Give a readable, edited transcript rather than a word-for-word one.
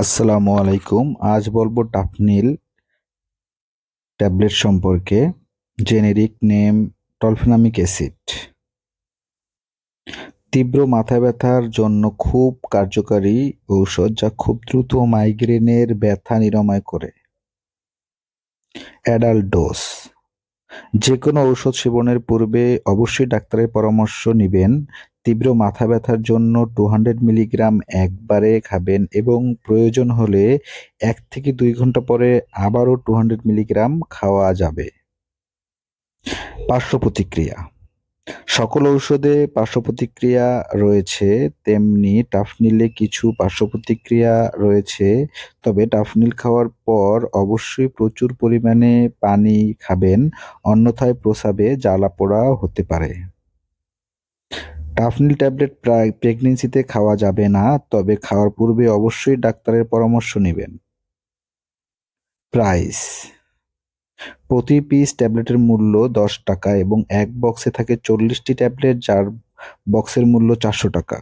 আসসালামু আলাইকুম। আজ বলবো ডাফনিল ট্যাবলেট সম্পর্কে। Generic name tolfenamic acid. তীব্র মাথা ব্যথার জন্য খুব কার্যকারী ঔষধ, যা খুব দ্রুত মাইগ্রেনের ব্যথা নিরাময় করে। অ্যাডাল্ট ডোজ: যে কোনো ঔষধ সেবনের পূর্বে অবশ্যই ডাক্তারের পরামর্শ নিবেন। তীব্র মাথা ব্যথার জন্য 200 মিলিগ্রাম একবারে খাবেন এবং প্রয়োজন হলে 1 থেকে 2 ঘন্টা পরে আবারও 200 মিলিগ্রাম খাওয়া যাবে। পার্শ্ব প্রতিক্রিয়া: সকল ঔষধে পার্শ্ব প্রতিক্রিয়া রয়েছে, তেমনি টাফনিলে কিছু পার্শ্ব প্রতিক্রিয়া রয়েছে। তবে টাফনিল খাওয়ার পর অবশ্যই প্রচুর পরিমাণে পানি খাবেন, অন্যথায় প্রস্রাবে জ্বালাপোড়া হতে পারে। টাফনিল ট্যাবলেট প্রেগন্যান্সিতে খাওয়া যাবে না, তবে খাওয়ার পূর্বে অবশ্যই ডাক্তারের পরামর্শ নেবেন। প্রাইস: প্রতি পিস ট্যাবলেটের মূল্য 10 টাকা এবং এক বক্সে থাকে 40টি ট্যাবলেট, যার বক্সের মূল্য 400 টাকা।